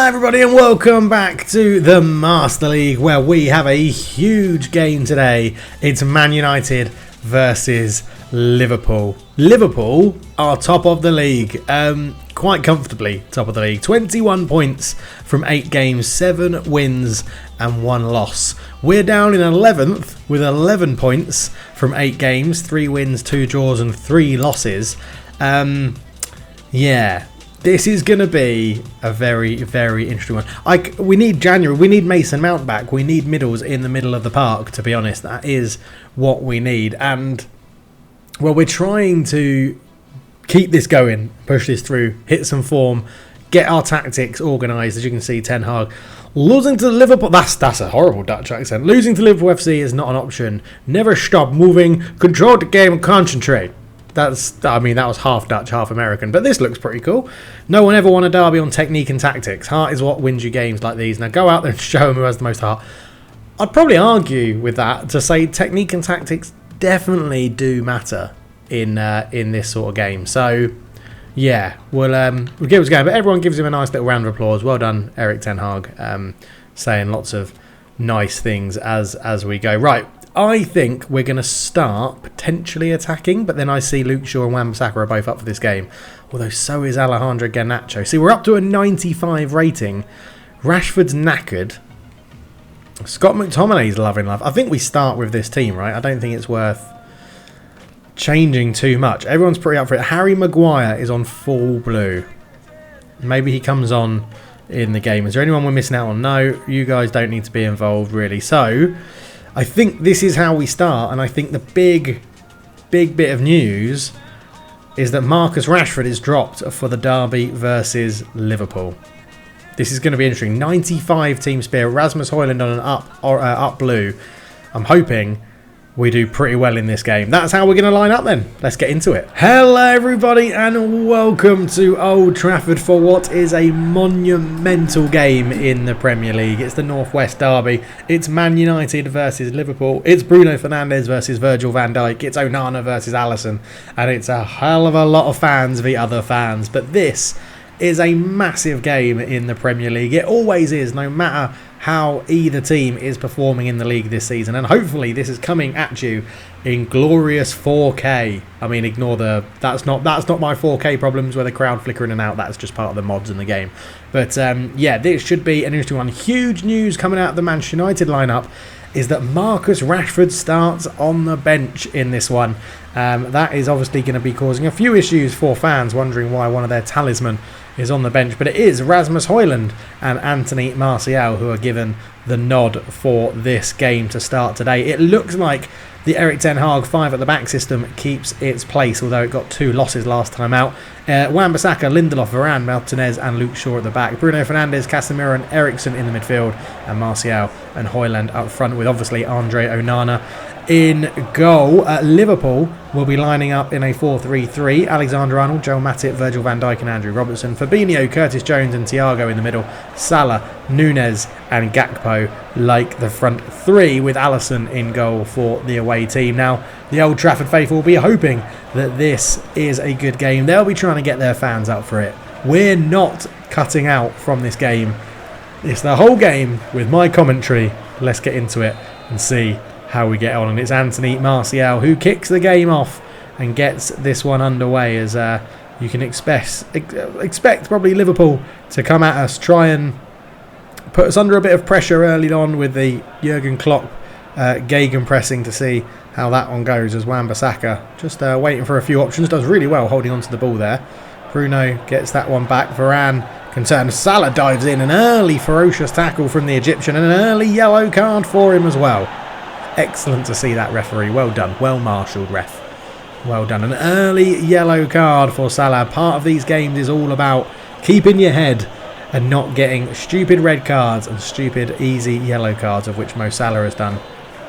Hello everybody and welcome back to the Master League, where we have a huge game today. It's Man United versus Liverpool. Liverpool are top of the league, quite comfortably top of the league. 21 points from 8 games, 7 wins and 1 loss. We're down in 11th with 11 points from 8 games, 3 wins, 2 draws and 3 losses. Yeah. This is going to be a very, very interesting one. We need January. We need Mason Mount back. We need middles in the middle of the park, to be honest. That is what we need. And, well, we're trying to keep this going, push this through, hit some form, get our tactics organised. As you can see, Ten Haag losing to Liverpool. That's a horrible Dutch accent. Losing to Liverpool FC is not an option. Never stop moving. Control the game and concentrate. That was half Dutch, half American, but this looks pretty cool. No one ever won a derby on technique and tactics. Heart is what wins you games like these. Now go out there and show them who has the most heart. I'd probably argue with that to say technique and tactics definitely do matter in this sort of game. So yeah, we'll give it a go. But everyone gives him a nice little round of applause. Well done, Erik Ten Haag, saying lots of nice things as we go. Right. I think we're going to start potentially attacking, but then I see Luke Shaw and Wan-Bissaka are both up for this game. Although so is Alejandro Garnacho. See, we're up to a 95 rating. Rashford's knackered. Scott McTominay's loving life. I think we start with this team, right? I don't think it's worth changing too much. Everyone's pretty up for it. Harry Maguire is on full blue. Maybe he comes on in the game. Is there anyone we're missing out on? No, you guys don't need to be involved, really. So I think this is how we start, and I think the big bit of news is that Marcus Rashford is dropped for the derby versus Liverpool. This is going to be interesting. 95 team spear, Rasmus Højlund on an up blue. I'm hoping we do pretty well in this game. That's how we're going to line up then. Let's get into it. Hello everybody and welcome to Old Trafford for what is a monumental game in the Premier League. It's the Northwest Derby. It's Man United versus Liverpool. It's Bruno Fernandes versus Virgil van Dijk. It's Onana versus Alisson. And it's a hell of a lot of fans v other fans. But this is a massive game in the Premier League. It always is, no matter how either team is performing in the league this season, and hopefully this is coming at you in glorious 4K. I mean, ignore that's not my 4K problems where the crowd flicker in and out. That's just part of the mods in the game. But yeah, this should be an interesting one. Huge news coming out of the Manchester United lineup is that Marcus Rashford starts on the bench in this one. That is obviously going to be causing a few issues for fans wondering why one of their talisman is on the bench, but it is Rasmus Højlund and Anthony Martial who are given the nod for this game to start today. It looks like the Erik Ten Haag 5 at the back system keeps its place, although it got 2 losses last time out. Wan-Bissaka, Lindelof, Varane, Martinez and Luke Shaw at the back. Bruno Fernandes, Casemiro and Eriksen in the midfield, and Martial and Højlund up front with obviously Andre Onana in goal. Liverpool will be lining up in a 4-3-3. Alexander-Arnold, Joel Matip, Virgil van Dijk and Andrew Robertson. Fabinho, Curtis Jones and Thiago in the middle. Salah, Nunez and Gakpo like the front 3, with Alisson in goal for the away team. Now, the Old Trafford faithful will be hoping that this is a good game. They'll be trying to get their fans up for it. We're not cutting out from this game. It's the whole game with my commentary. Let's get into it and see how we get on. And it's Anthony Martial who kicks the game off and gets this one underway, as you can expect probably Liverpool to come at us, try and put us under a bit of pressure early on with the Jurgen Klopp gegenpressing, to see how that one goes, as Wan-Bissaka just waiting for a few options, does really well holding on to the ball there. Bruno gets that one back. Varane concerned. Salah dives in, an early ferocious tackle from the Egyptian and an early yellow card for him as well. Excellent to see that, referee. Well done. Well marshalled, ref. Well done. An early yellow card for Salah. Part of these games is all about keeping your head and not getting stupid red cards and stupid easy yellow cards, of which Mo Salah has done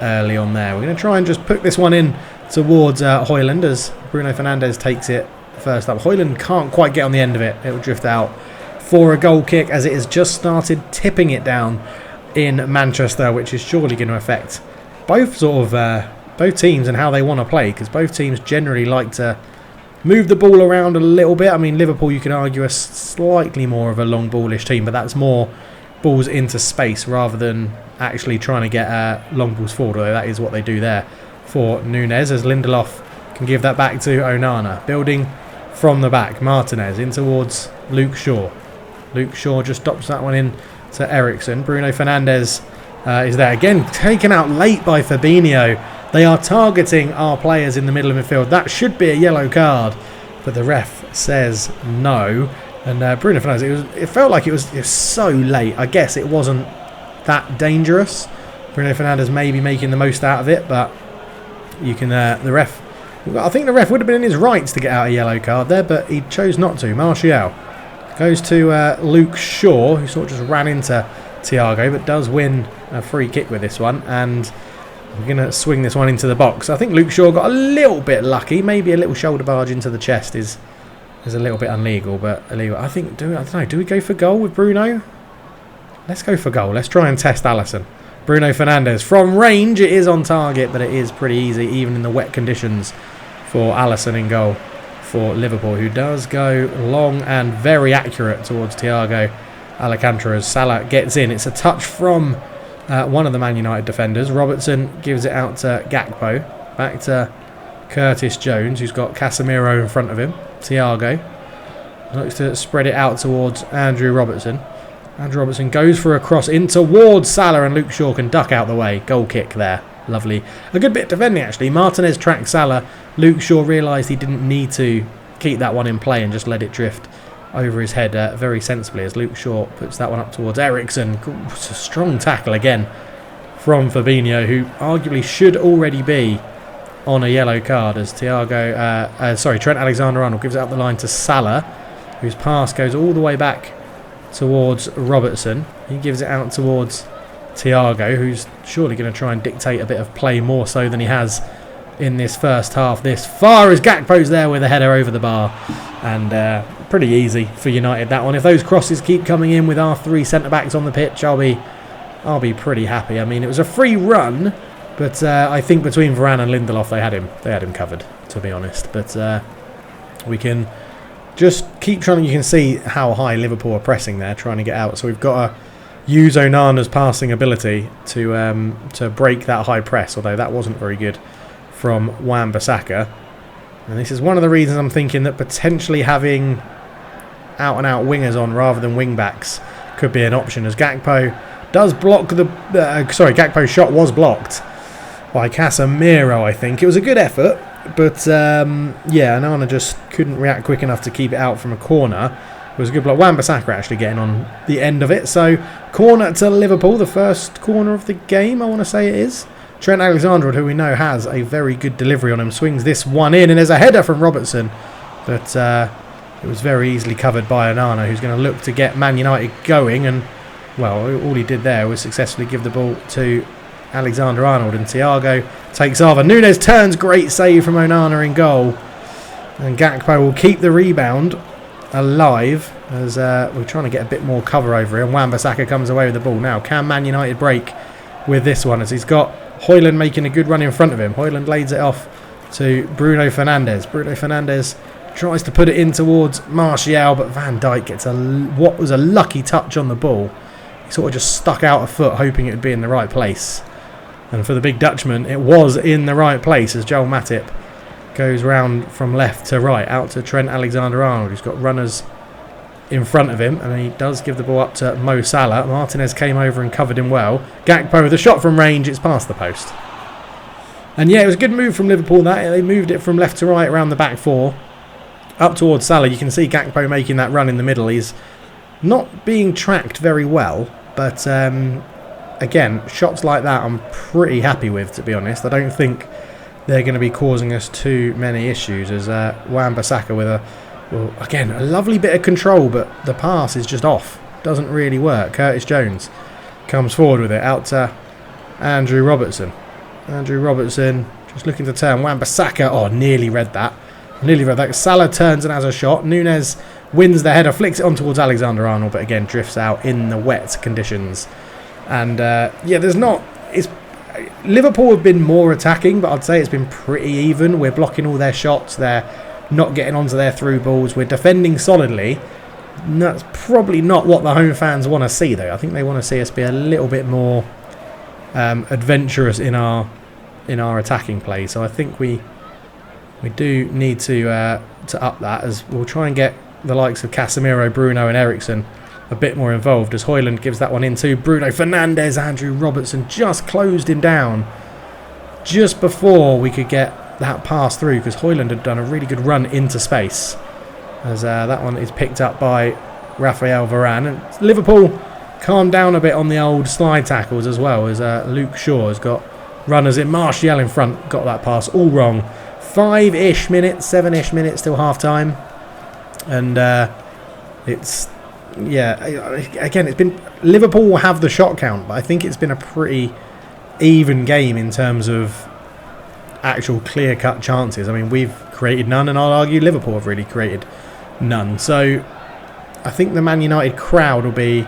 early on there. We're going to try and just put this one in towards Højlund as Bruno Fernandes takes it first up. Højlund can't quite get on the end of it. It will drift out for a goal kick, as it has just started tipping it down in Manchester, which is surely going to affect both teams and how they want to play, because both teams generally like to move the ball around a little bit. I mean, Liverpool, you can argue, are slightly more of a long ballish team, but that's more balls into space rather than actually trying to get long balls forward, although that is what they do there for Núñez, as Lindelof can give that back to Onana. Building from the back, Martinez in towards Luke Shaw. Luke Shaw just drops that one in to Eriksen. Bruno Fernandes is there again, taken out late by Fabinho. They are targeting our players in the middle of midfield. That should be a yellow card, but the ref says no. And Bruno Fernandes, it felt like it was so late. I guess it wasn't that dangerous. Bruno Fernandes maybe making the most out of it, but you can the ref. I think the ref would have been in his rights to get out a yellow card there, but he chose not to. Martial goes to Luke Shaw, who sort of just ran into Thiago, but does win a free kick with this one, and we're going to swing this one into the box. I think Luke Shaw got a little bit lucky. Maybe a little shoulder barge into the chest is a little bit illegal, but illegal. I think, I don't know, do we go for goal with Bruno? Let's go for goal. Let's try and test Alisson. Bruno Fernandes from range. It is on target, but it is pretty easy, even in the wet conditions, for Alisson in goal for Liverpool, who does go long and very accurate towards Thiago Alcantara as Salah gets in. It's a touch from one of the Man United defenders. Robertson gives it out to Gakpo. Back to Curtis Jones, who's got Casemiro in front of him. Thiago looks to spread it out towards Andrew Robertson. Andrew Robertson goes for a cross in towards Salah, and Luke Shaw can duck out the way. Goal kick there. Lovely. A good bit of defending, actually. Martinez tracked Salah. Luke Shaw realised he didn't need to keep that one in play and just let it drift over his head very sensibly, as Luke Shaw puts that one up towards Eriksen. It's a strong tackle again from Fabinho, who arguably should already be on a yellow card, as Trent Alexander-Arnold gives it up the line to Salah, whose pass goes all the way back towards Robertson. He gives it out towards Thiago, who's surely going to try and dictate a bit of play more so than he has in this first half this far, as Gakpo's there with a header over the bar, and pretty easy for United, that one. If those crosses keep coming in with our three centre-backs on the pitch, I'll be pretty happy. I mean, it was a free run, but I think between Varane and Lindelof they had him covered, to be honest. But we can just keep trying. You can see how high Liverpool are pressing there, trying to get out. So we've got to use Onana's passing ability to break that high press, although that wasn't very good from Wan-Bissaka. And this is one of the reasons I'm thinking that potentially having out-and-out wingers on rather than wing-backs could be an option, as Gakpo does block Gakpo's shot was blocked by Casemiro, I think. It was a good effort, but Onana just couldn't react quick enough to keep it out from a corner. It was a good block. Wan-Bissaka actually getting on the end of it. So, corner to Liverpool, the first corner of the game, I want to say it is. Trent Alexander-Arnold, who we know has a very good delivery on him, swings this one in, and there's a header from Robertson, but it was very easily covered by Onana, who's going to look to get Man United going, and well, all he did there was successfully give the ball to Alexander-Arnold, and Thiago takes over. Núñez turns, great save from Onana in goal, and Gakpo will keep the rebound alive as we're trying to get a bit more cover over him. Wan-Bissaka comes away with the ball. Now, can Man United break with this one, as he's got Højlund making a good run in front of him. Højlund lays it off to Bruno Fernandes. Bruno Fernandes tries to put it in towards Martial, but Van Dijk gets what was a lucky touch on the ball. He sort of just stuck out a foot, hoping it would be in the right place. And for the big Dutchman, it was in the right place, as Joel Matip goes round from left to right, out to Trent Alexander-Arnold, who's got runners in front of him, and he does give the ball up to Mo Salah. Martinez came over and covered him well. Gakpo with a shot from range, it's past the post. And yeah, it was a good move from Liverpool. That they moved it from left to right around the back four, up towards Salah. You can see Gakpo making that run in the middle. He's not being tracked very well, but again, shots like that I'm pretty happy with, to be honest. I don't think they're going to be causing us too many issues, as Wan-Bissaka with again, a lovely bit of control, but the pass is just off. Doesn't really work. Curtis Jones comes forward with it, out to Andrew Robertson. Andrew Robertson just looking to turn. Wan-Bissaka, nearly read that. Salah turns and has a shot. Núñez wins the header, flicks it on towards Alexander-Arnold, but again drifts out in the wet conditions. And Liverpool have been more attacking, but I'd say it's been pretty even. We're blocking all their shots. They're not getting onto their through balls. We're defending solidly. That's probably not what the home fans want to see, though. I think they want to see us be a little bit more adventurous in our attacking play. So I think we do need to up that, as we'll try and get the likes of Casemiro, Bruno and Eriksen a bit more involved, as Højlund gives that one into Bruno Fernandes. Andrew Robertson just closed him down just before we could get that pass through, because Højlund had done a really good run into space, as that one is picked up by Raphael Varane. And Liverpool calmed down a bit on the old slide tackles as well, as Luke Shaw has got runners in. Martial in front, got that pass all wrong. 5-ish minutes, 7-ish minutes till half time, and it's again, it's been, Liverpool will have the shot count, but I think it's been a pretty even game in terms of actual clear-cut chances. I mean, we've created none, and I'll argue Liverpool have really created none. So I think the Man United crowd will be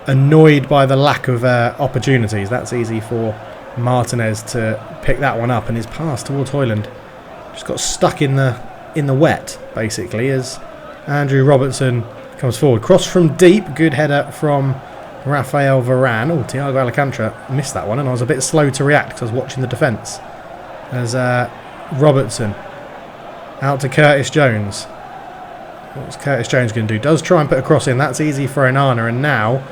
annoyed by the lack of opportunities. That's easy for Martinez to pick that one up, and his pass towards Højlund just got stuck in the wet, basically, as Andrew Robertson comes forward. Cross from deep, good header from Raphael Varane. Oh, Thiago Alcantara missed that one, and I was a bit slow to react because I was watching the defence. As Robertson out to Curtis Jones. What's Curtis Jones going to do? Does try and put a cross in. That's easy for Onana, and now,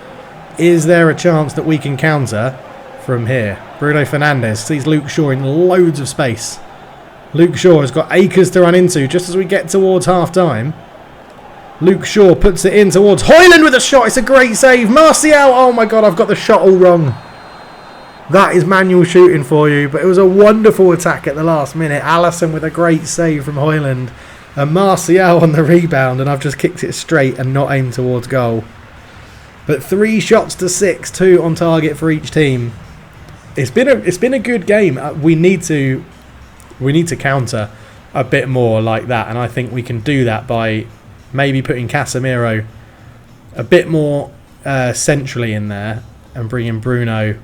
is there a chance that we can counter from here? Bruno Fernandes sees Luke Shaw in loads of space. Luke Shaw has got acres to run into just as we get towards half-time. Luke Shaw puts it in towards Højlund with a shot. It's a great save. Martial. Oh my God, I've got the shot all wrong. That is manual shooting for you. But it was a wonderful attack at the last minute. Alisson with a great save from Højlund. And Martial on the rebound. And I've just kicked it straight and not aimed towards goal. But 3 shots to 6. 2 on target for each team. It's been a good game. We need to counter a bit more like that. And I think we can do that by maybe putting Casemiro a bit more centrally in there and bringing Bruno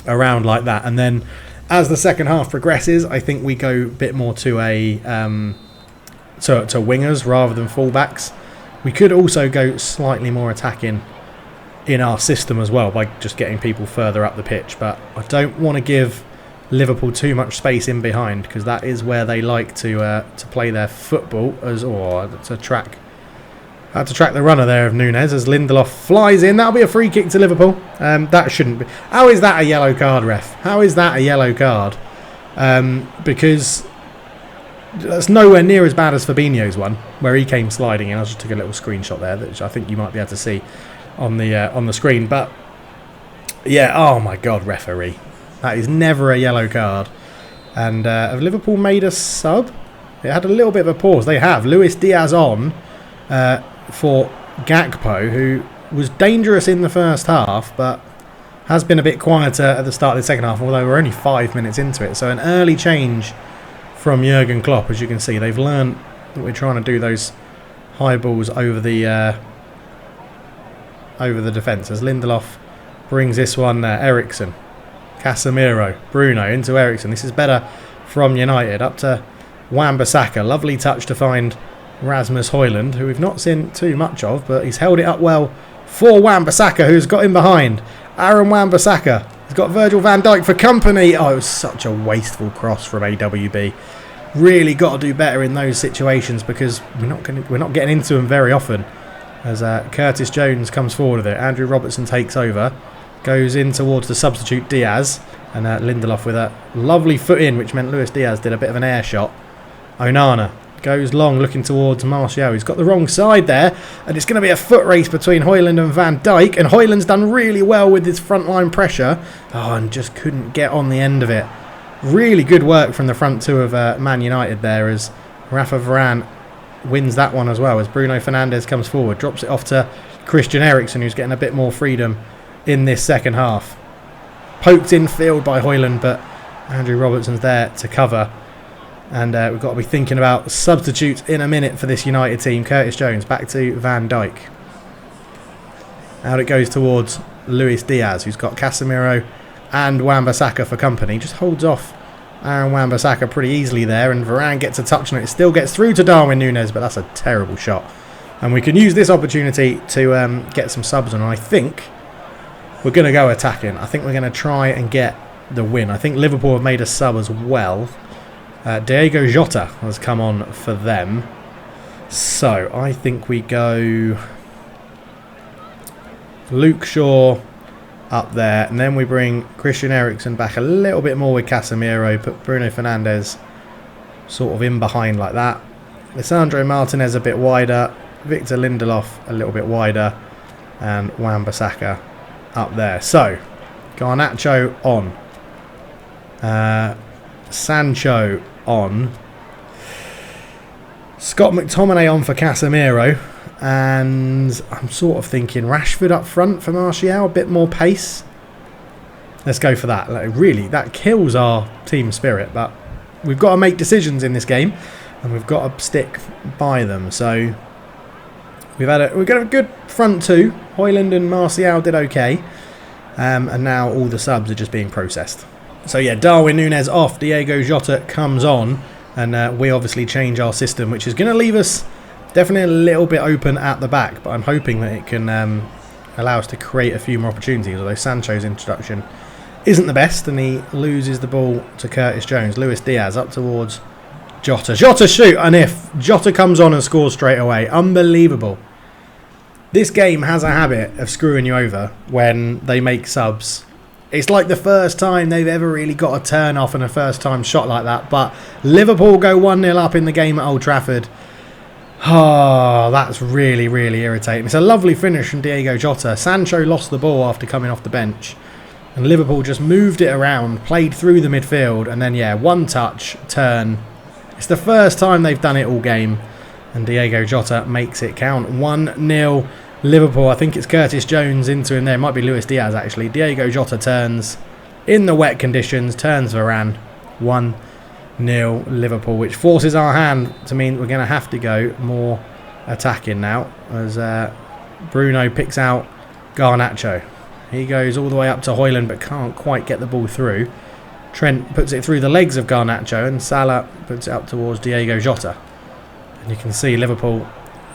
around like that. And then as the second half progresses, I think we go a bit more to to wingers rather than fullbacks. We could also go slightly more attacking in our system as well by just getting people further up the pitch. But I don't want to give Liverpool too much space in behind, because that is where they like to play their football. To track the runner there of Nunes as Lindelof flies in. That'll be a free kick to Liverpool. That shouldn't be. How is that a yellow card, ref? How is that a yellow card? Because that's nowhere near as bad as Fabinho's one, where he came sliding in. I just took a little screenshot there, which I think you might be able to see on the screen. But yeah, oh my God, referee. That is never a yellow card. And have Liverpool made a sub? It had a little bit of a pause. They have. Luis Diaz on for Gakpo, who was dangerous in the first half, but has been a bit quieter at the start of the second half, although we're only 5 minutes into it. So an early change from Jurgen Klopp. As you can see, they've learned that we're trying to do those high balls over the defence. As Lindelof brings this one, Eriksen. Casemiro, Bruno into Eriksen. This is better from United. Up to Wan-Bissaka. Lovely touch to find Rasmus Højlund, who we've not seen too much of, but he's held it up well for Wan-Bissaka, who's got him behind. Aaron Wan-Bissaka. He's got Virgil van Dijk for company. Oh, it was such a wasteful cross from AWB. Really got to do better in those situations, because we're not getting into them very often. As Curtis Jones comes forward with it. Andrew Robertson takes over. Goes in towards the substitute Diaz, and Lindelof with a lovely foot in, which meant Luis Diaz did a bit of an air shot. Onana goes long, looking towards Martial. He's got the wrong side there, and it's going to be a foot race between Højlund and Van Dijk, and Højlund's done really well with his frontline pressure. Oh, and just couldn't get on the end of it. Really good work from the front two of Man United there, as Rafa Varane wins that one as well, as Bruno Fernandes comes forward, drops it off to Christian Eriksen, who's getting a bit more freedom in this second half. Poked in field by Højlund, but Andrew Robertson's there to cover. And we've got to be thinking about substitutes in a minute for this United team. Curtis Jones back to Van Dijk. Out it goes towards Luis Diaz, who's got Casemiro and Wan-Bissaka for company. Just holds off And Wan-Bissaka pretty easily there, and Varane gets a touch on it. It still gets through to Darwin Núñez, but that's a terrible shot. And we can use this opportunity to get some subs on. And I think we're going to go attacking. I think we're going to try and get the win. I think Liverpool have made a sub as well. Diego Jota has come on for them. So I think we go Luke Shaw up there, and then we bring Christian Eriksen back a little bit more with Casemiro, put Bruno Fernandes sort of in behind like that. Lisandro Martinez a bit wider, Victor Lindelof a little bit wider, and Wan-Bissaka up there. So Garnacho on, Sancho on, Scott McTominay on for Casemiro, and I'm sort of thinking Rashford up front for Martial, a bit more pace. Let's go for that. Like, really, that kills our team spirit, but we've got to make decisions in this game, and we've got to stick by them. So we've got a good front two. Højlund and Martial did okay, and now all the subs are just being processed. So yeah, Darwin Núñez off, Diego Jota comes on, and we obviously change our system, which is going to leave us definitely a little bit open at the back, but I'm hoping that it can allow us to create a few more opportunities, although Sancho's introduction isn't the best, and he loses the ball to Curtis Jones. Luis Diaz up towards Jota. Jota shoot, and if Jota comes on and scores straight away, unbelievable. This game has a habit of screwing you over when they make subs. It's like the first time they've ever really got a turn off and a first time shot like that, but Liverpool go 1-0 up in the game at Old Trafford. Oh, that's really, really irritating. It's a lovely finish from Diego Jota. Sancho lost the ball after coming off the bench, and Liverpool just moved it around, played through the midfield, and then, yeah, one touch, turn. It's the first time they've done it all game, and Diego Jota makes it count. 1-0 Liverpool. I think it's Curtis Jones into him there. It might be Luis Diaz, actually. Diego Jota turns in the wet conditions, turns Varane. 1-0 Liverpool, which forces our hand to mean we're going to have to go more attacking now, as Bruno picks out Garnacho. He goes all the way up to Højlund but can't quite get the ball through. Trent puts it through the legs of Garnacho, and Salah puts it up towards Diego Jota. And you can see Liverpool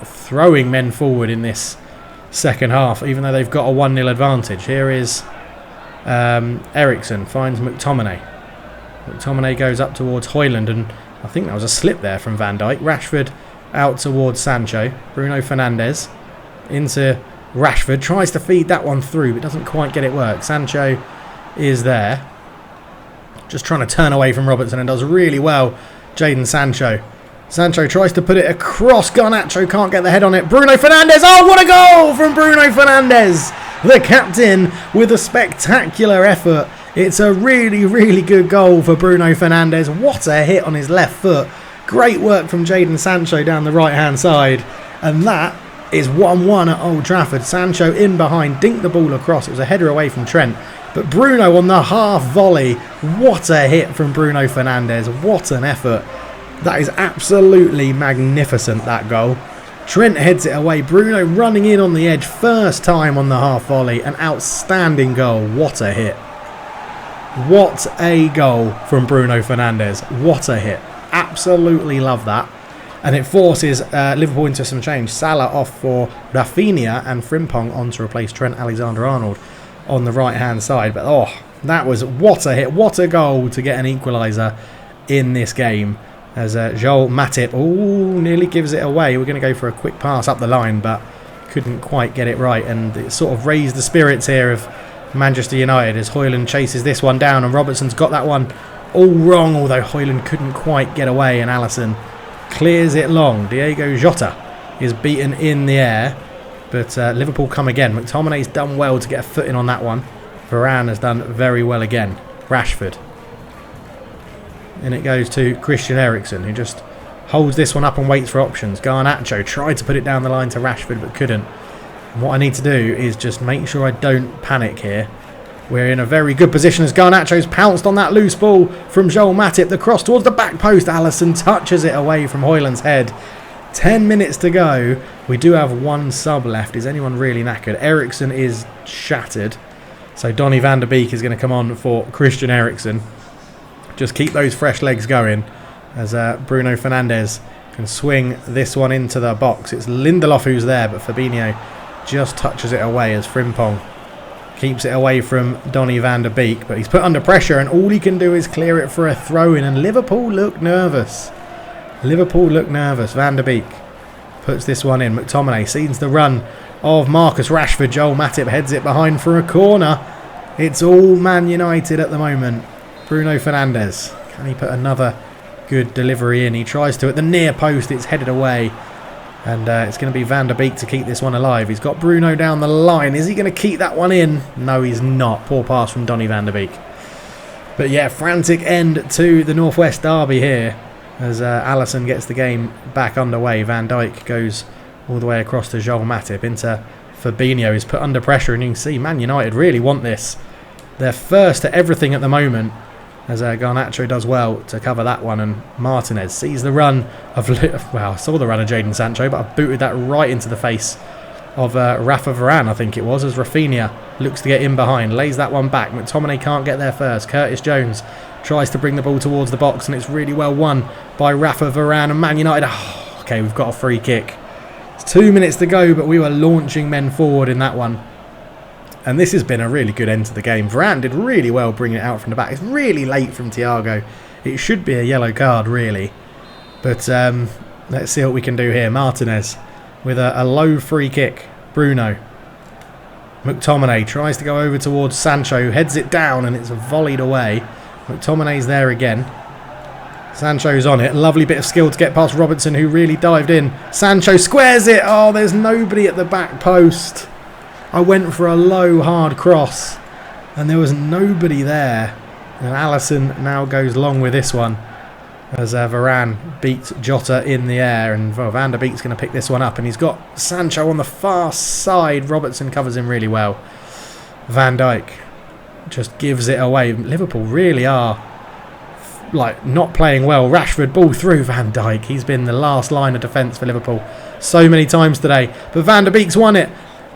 throwing men forward in this second half, even though they've got a 1-0 advantage. Here is Eriksen, finds McTominay. McTominay goes up towards Højlund, and I think that was a slip there from Van Dijk. Rashford out towards Sancho. Bruno Fernandes into Rashford. Tries to feed that one through, but doesn't quite get it work. Sancho is there, just trying to turn away from Robertson, and does really well. Jadon Sancho. Sancho tries to put it across. Garnacho can't get the head on it. Bruno Fernandes. Oh, what a goal from Bruno Fernandes, the captain, with a spectacular effort. It's a really, really good goal for Bruno Fernandes. What a hit on his left foot. Great work from Jadon Sancho down the right-hand side. And that is 1-1 at Old Trafford. Sancho in behind, dinked the ball across. It was a header away from Trent. But Bruno on the half volley. What a hit from Bruno Fernandes. What an effort. That is absolutely magnificent, that goal. Trent heads it away. Bruno running in on the edge. First time on the half volley. An outstanding goal. What a hit. What a goal from Bruno Fernandes. What a hit. Absolutely love that. And it forces Liverpool into some change. Salah off for Rafinha, and Frimpong on to replace Trent Alexander-Arnold on the right-hand side. But oh, that was what a hit. What a goal to get an equaliser in this game. As Joel Matip nearly gives it away. We're going to go for a quick pass up the line, but couldn't quite get it right. And it sort of raised the spirits here of Manchester United as Højlund chases this one down, and Robertson's got that one all wrong, although Højlund couldn't quite get away, and Alisson clears it long. Diego Jota is beaten in the air, but Liverpool come again. McTominay's done well to get a foot in on that one. Varane has done very well again. Rashford. And it goes to Christian Eriksen, who just holds this one up and waits for options. Garnacho tried to put it down the line to Rashford, but couldn't. And what I need to do is just make sure I don't panic here. We're in a very good position as Garnacho's pounced on that loose ball from Joel Matip. The cross towards the back post. Alisson touches it away from Højlund's head. 10 minutes to go. We do have one sub left. Is anyone really knackered? Eriksen is shattered. So Donny van der Beek is going to come on for Christian Eriksen. just keep those fresh legs going as Bruno Fernandes can swing this one into the box. It's Lindelof who's there, but Fabinho just touches it away as Frimpong keeps it away from Donny van der Beek, but he's put under pressure and all he can do is clear it for a throw-in, and Liverpool look nervous. Van der Beek puts this one in. McTominay sees the run of Marcus Rashford. Joel Matip heads it behind for a corner. It's all Man United at the moment. Bruno Fernandes, can he put another good delivery in? He tries to at the near post. It's headed away. And it's going to be Van der Beek to keep this one alive. He's got Bruno down the line. Is he going to keep that one in? No, he's not. Poor pass from Donny van der Beek. But yeah, frantic end to the Northwest Derby here as Alisson gets the game back underway. Van Dijk goes all the way across to Joel Matip into Fabinho. He's put under pressure, and you can see Man United really want this. They're first to everything at the moment, as Garnacho does well to cover that one, and Martinez sees the run of... Wow, I saw the run of Jadon Sancho, but I booted that right into the face of Rafa Varane, I think it was, as Rafinha looks to get in behind, lays that one back. McTominay can't get there first. Curtis Jones tries to bring the ball towards the box, and it's really well won by Rafa Varane, and Man United... Oh, okay, we've got a free kick. It's 2 minutes to go, but we were launching men forward in that one. And this has been a really good end to the game. Varane did really well bringing it out from the back. It's really late from Thiago. It should be a yellow card, really. But let's see what we can do here. Martinez with a low free kick. Bruno. McTominay tries to go over towards Sancho. Heads it down and it's volleyed away. McTominay's there again. Sancho's on it. Lovely bit of skill to get past Robertson, who really dived in. Sancho squares it. Oh, there's nobody at the back post. I went for a low, hard cross, and there was nobody there. And Alisson now goes long with this one, as Varane beats Jota in the air, and Van der Beek's going to pick this one up, and he's got Sancho on the far side. Robertson covers him really well. Van Dijk just gives it away. Liverpool really are not playing well. Rashford, ball through Van Dijk. He's been the last line of defence for Liverpool so many times today, but Van der Beek's won it.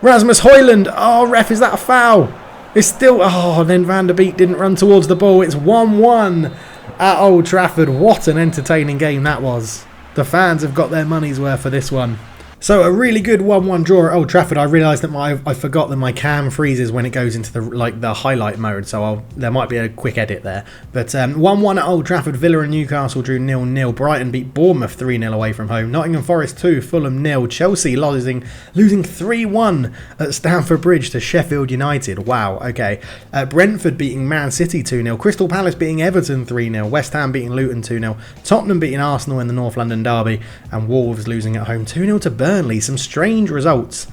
Rasmus Højlund. Oh, ref, is that a foul? It's still... Oh, then Van der Beek didn't run towards the ball. It's 1-1 at Old Trafford. What an entertaining game that was. The fans have got their money's worth for this one. So a really good 1-1 draw at Old Trafford. I realised that I forgot that my cam freezes when it goes into the highlight mode, so there might be a quick edit there. But 1-1 at Old Trafford. Villa and Newcastle drew 0-0. Brighton beat Bournemouth 3-0 away from home. Nottingham Forest 2, Fulham 0. Chelsea losing 3-1 at Stamford Bridge to Sheffield United. Wow, okay. Brentford beating Man City 2-0. Crystal Palace beating Everton 3-0. West Ham beating Luton 2-0. Tottenham beating Arsenal in the North London derby. And Wolves losing at home 2-0 to Burnley. Some strange results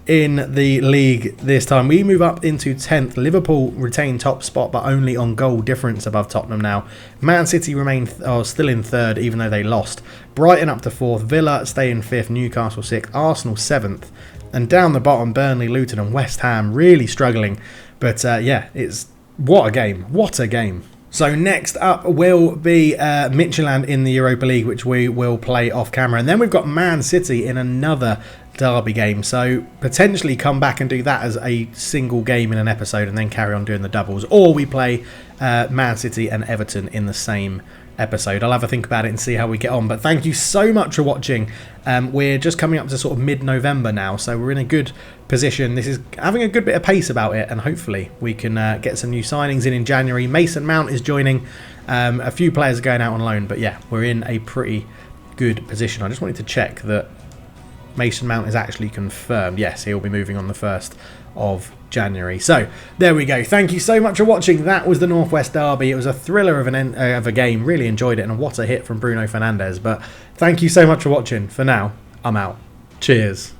in the league this time. We move up into 10th. Liverpool retain top spot, but only on goal difference above Tottenham now. Man City remain still in 3rd, even though they lost. Brighton up to 4th. Villa stay in 5th. Newcastle 6th. Arsenal 7th. And down the bottom, Burnley, Luton and West Ham really struggling. But yeah, it's... What a game. What a game. So next up will be Midtjylland in the Europa League, which we will play off camera. And then we've got Man City in another derby game. So potentially come back and do that as a single game in an episode and then carry on doing the doubles. Or we play Man City and Everton in the same episode. I'll have a think about it and see how we get on. But thank you so much for watching. We're just coming up to sort of mid-November now, so we're in a good position. This is having a good bit of pace about it, and hopefully we can get some new signings in January. Mason Mount is joining. A few players are going out on loan, but yeah, we're in a pretty good position. I just wanted to check that Mason Mount is actually confirmed. Yes, he'll be moving on the 1st of January. So there we go. Thank you so much for watching. That was the Northwest Derby. It was a thriller of a game. Really enjoyed it, and what a hit from Bruno Fernandes. But thank you so much for watching. For now, I'm out. Cheers.